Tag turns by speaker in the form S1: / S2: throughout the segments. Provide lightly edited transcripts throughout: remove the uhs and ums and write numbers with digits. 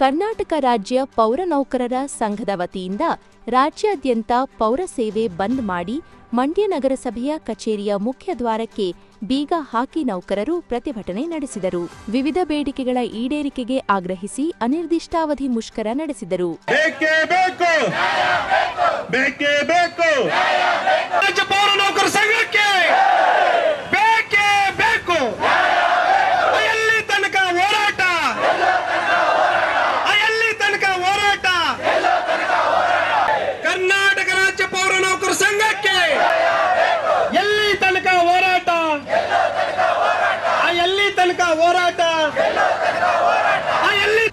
S1: ಕರ್ನಾಟಕ ರಾಜ್ಯ ಪೌರ ನೌಕರರ ಸಂಘದ ವತಿಯಿಂದ ರಾಜ್ಯಾದ್ಯಂತ ಪೌರ ಸೇವೆ ಬಂದ್ ಮಾಡಿ ಮಂಡ್ಯ ನಗರಸಭೆಯ ಕಚೇರಿಯ ಮುಖ್ಯ ದ್ವಾರಕ್ಕೆ ಬೀಗ ಹಾಕಿ ನೌಕರರು ಪ್ರತಿಭಟನೆ ನಡೆಸಿದರು. ವಿವಿಧ ಬೇಡಿಕೆಗಳ ಈಡೇರಿಕೆಗೆ ಆಗ್ರಹಿಸಿ ಅನಿರ್ದಿಷ್ಟಾವಧಿ ಮುಷ್ಕರ ನಡೆಸಿದರು.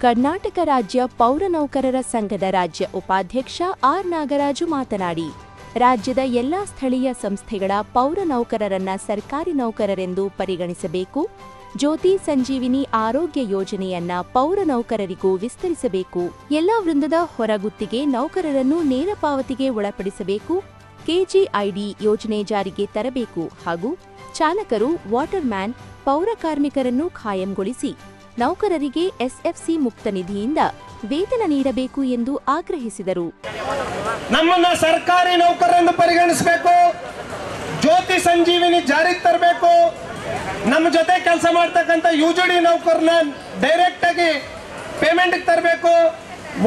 S1: ಕರ್ನಾಟಕ ರಾಜ್ಯ ಪೌರ ನೌಕರರ ಸಂಘದ ರಾಜ್ಯ ಉಪಾಧ್ಯಕ್ಷ ಆರ್ ನಾಗರಾಜು ಮಾತನಾಡಿ, ರಾಜ್ಯದ ಎಲ್ಲಾ ಸ್ಥಳೀಯ ಸಂಸ್ಥೆಗಳ ಪೌರ ನೌಕರರನ್ನ ಸರ್ಕಾರಿ ನೌಕರರೆಂದು ಪರಿಗಣಿಸಬೇಕು. ಜ್ಯೋತಿ ಸಂಜೀವಿನಿ ಆರೋಗ್ಯ ಯೋಜನೆಯನ್ನ ಪೌರ ನೌಕರರಿಗೂ ವಿಸ್ತರಿಸಬೇಕು. ಎಲ್ಲಾ ವೃಂದದ ಹೊರಗುತ್ತಿಗೆ ನೌಕರರನ್ನು ನೇರ ಪಾವತಿಗೆ ಒಳಪಡಿಸಬೇಕು. ಕೆಜಿಐಡಿ ಯೋಜನೆ ಜಾರಿಗೆ ತರಬೇಕು ಹಾಗೂ ಚಾಲಕರು, ವಾಟರ್ಮ್ಯಾನ್, ಪೌರ ಕಾರ್ಮಿಕರನ್ನು ಖಾಯಂಗೊಳಿಸಿ ನೌಕರರಿಗೆ ಎಸ್ಎಫ್ಸಿ ಮುಕ್ತ ನಿಧಿಯಿಂದ ವೇತನ ನೀಡಬೇಕು ಎಂದು ಆಗ್ರಹಿಸಿದರು.
S2: ನಮ್ಮನ್ನ ಸರ್ಕಾರಿ ನೌಕರರೆಂದು ಪರಿಗಣಿಸಬೇಕು. ಜ್ಯೋತಿ ಸಂಜೀವಿನಿ ಜಾರಿಗೆ ತರಬೇಕು. ನಮ್ಮ ಜೊತೆ ಕೆಲಸ ಮಾಡ್ತಕ್ಕಂಥ ಯುಜಿಡಿ ನೌಕರನ್ನ ಡೈರೆಕ್ಟ್ ಆಗಿ ಪೇಮೆಂಟ್ ತರಬೇಕು.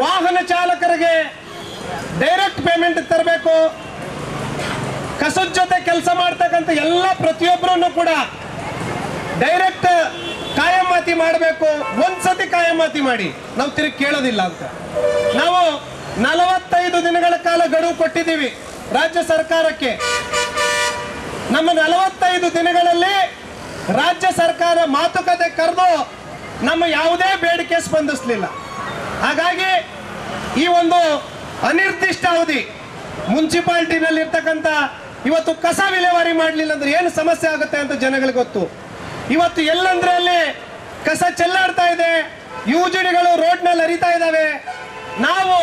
S2: ವಾಹನ ಚಾಲಕರಿಗೆ ಡೈರೆಕ್ಟ್ ಪೇಮೆಂಟ್ ತರಬೇಕು. ಕಸದ ಜೊತೆ ಕೆಲಸ ಮಾಡ್ತಕ್ಕಂಥ ಎಲ್ಲ ಪ್ರತಿಯೊಬ್ಬರನ್ನು ಕೂಡ ಡೈರೆಕ್ಟ್ ಕಾಯಮಾತಿ ಮಾಡಬೇಕು. ಒಂದ್ಸತಿ ಕಾಯಮಾತಿ ಮಾಡಿ ನಾವು ತಿರುಗಿ ಕೇಳೋದಿಲ್ಲ ಅಂತ ನಾವು 45 ದಿನಗಳ ಕಾಲ ಗಡುವು ಕೊಟ್ಟಿದ್ದೀವಿ ರಾಜ್ಯ ಸರ್ಕಾರಕ್ಕೆ. ನಮ್ಮ 45 ದಿನಗಳಲ್ಲಿ ರಾಜ್ಯ ಸರ್ಕಾರ ಮಾತುಕತೆ ಕರೆದು ನಮ್ಮ ಯಾವುದೇ ಬೇಡಿಕೆ ಸ್ಪಂದಿಸಲಿಲ್ಲ. ಹಾಗಾಗಿ ಈ ಒಂದು ಅನಿರ್ದಿಷ್ಟ ಅವಧಿ ಮುನ್ಸಿಪಾಲಿಟಿನಲ್ಲಿ ಇರ್ತಕ್ಕಂಥ ಇವತ್ತು ಕಸ ವಿಲೇವಾರಿ ಮಾಡಲಿಲ್ಲ ಅಂದ್ರೆ ಏನು ಸಮಸ್ಯೆ ಆಗುತ್ತೆ ಅಂತ ಜನಗಳಿಗೆ ಗೊತ್ತು. ಇವತ್ತು ಎಲ್ಲಂದ್ರೆ ಅಲ್ಲಿ ಕಸ ಚೆಲ್ಲಾಡ್ತಾ ಇದೆ, ಯುಜಿಡಿಗಳು ರೋಡ್ನಲ್ಲಿ ಹರಿತಾ ಇದ್ದಾವೆ. ನಾವು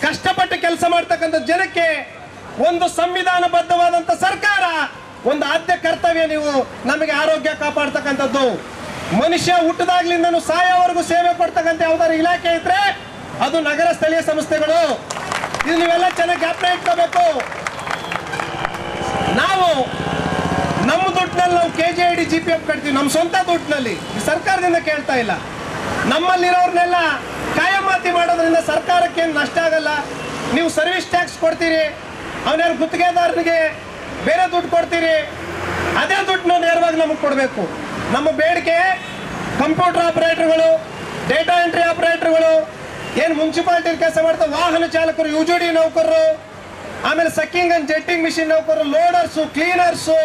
S2: ಕಷ್ಟಪಟ್ಟು ಕೆಲಸ ಮಾಡ್ತಕ್ಕಂಥ ಜನಕ್ಕೆ ಒಂದು ಸಂವಿಧಾನಬದ್ಧವಾದಂಥ ಸರ್ಕಾರ ಒಂದು ಆದ್ಯ ಕರ್ತವ್ಯ, ನೀವು ನಮಗೆ ಆರೋಗ್ಯ ಕಾಪಾಡ್ತಕ್ಕಂಥದ್ದು. ಮನುಷ್ಯ ಹುಟ್ಟದಾಗ್ಲಿಂದನೂ ಸಾಯೋವರೆಗೂ ಸೇವೆ ಕೊಡ್ತಕ್ಕಂಥ ಯಾವ್ದಾದ್ರು ಇಲಾಖೆ ಇದ್ರೆ ಅದು ನಗರ ಸ್ಥಳೀಯ ಸಂಸ್ಥೆಗಳು. ಇದು ನೀವೆಲ್ಲ ಚೆನ್ನಾಗಿ ಜ್ಞಾಪನ ಇಟ್ಕೋಬೇಕು. ನಾವು ನಮ್ಮ ದುಡ್ಡಿನಲ್ಲಿ ನಾವು ಕೆಜಿಐಡಿ ಜಿಪಿಎಫ್ ಕಟ್ತೀವಿ, ನಮ್ಮ ಸ್ವಂತ ದುಡ್ಡಿನಲ್ಲಿ, ಸರ್ಕಾರದಿಂದ ಕೇಳ್ತಾ ಇಲ್ಲ. ನಮ್ಮಲ್ಲಿರೋರ್ನೆಲ್ಲ ಕಾಯಮಾತಿ ಮಾಡೋದ್ರಿಂದ ಸರ್ಕಾರಕ್ಕೆ ಏನು ನಷ್ಟ ಆಗಲ್ಲ. ನೀವು ಸರ್ವಿಸ್ ಟ್ಯಾಕ್ಸ್ ಕೊಡ್ತೀರಿ, ಅವನ್ಯಾರು ಗುತ್ತಿಗೆದಾರನಿಗೆ ಬೇರೆ ದುಡ್ಡು ಕೊಡ್ತೀರಿ, ಅದೇ ದುಡ್ಡನ್ನ ನೇರವಾಗಿ ನಮಗೆ ಕೊಡಬೇಕು. ನಮ್ಮ ಬೇಡಿಕೆ ಕಂಪ್ಯೂಟರ್ ಆಪರೇಟರ್ಗಳು, ಡೇಟಾ ಎಂಟ್ರಿ ಆಪರೇಟರ್ಗಳು, ಏನು ಮುನ್ಸಿಪಾಲಿಟಿ ಕೆಲಸ ಮಾಡ್ತಾ ವಾಹನ ಚಾಲಕರು, ಯುಜಿಡಿ ನೌಕರರು, ಆಮೇಲೆ ಸಕ್ಕಿಂಗ್ ಅಂಡ್ ಜೆಟ್ಟಿಂಗ್ ಮಿಷಿನ್ ನೌಕರರು, ಲೋಡರ್ಸು, ಕ್ಲೀನರ್ಸು,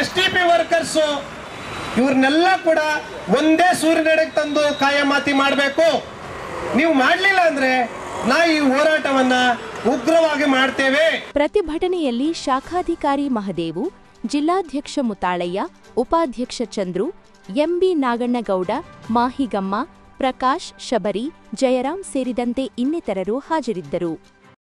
S2: ಎಸ್ಟಿಪಿ ವರ್ಕರ್ಸು, ಇವ್ರನ್ನೆಲ್ಲ ಕೂಡ ಒಂದೇ ಸೂರ್ಯನೆಡೆಗೆ ತಂದು ಕಾಯಮಾತಿ ಮಾಡಬೇಕು. ನೀವು ಮಾಡಲಿಲ್ಲ ಅಂದ್ರೆ ನಾವು ಈ ಹೋರಾಟವನ್ನ ಉಗ್ರವಾಗಿ ಮಾಡ್ತೇವೆ.
S1: ಪ್ರತಿಭಟನೆಯಲ್ಲಿ ಶಾಖಾಧಿಕಾರಿ ಮಹದೇವು, ಜಿಲ್ಲಾಧ್ಯಕ್ಷ ಮುತಾಳಯ್ಯ, ಉಪಾಧ್ಯಕ್ಷ ಚಂದ್ರು, ಎಂಬಿ ನಾಗಣ್ಣಗೌಡ, ಮಾಹಿಗಮ್ಮ, ಪ್ರಕಾಶ್, ಶಬರಿ, ಜಯರಾಮ್ ಸೇರಿದಂತೆ ಇನ್ನಿತರರು ಹಾಜರಿದ್ದರು.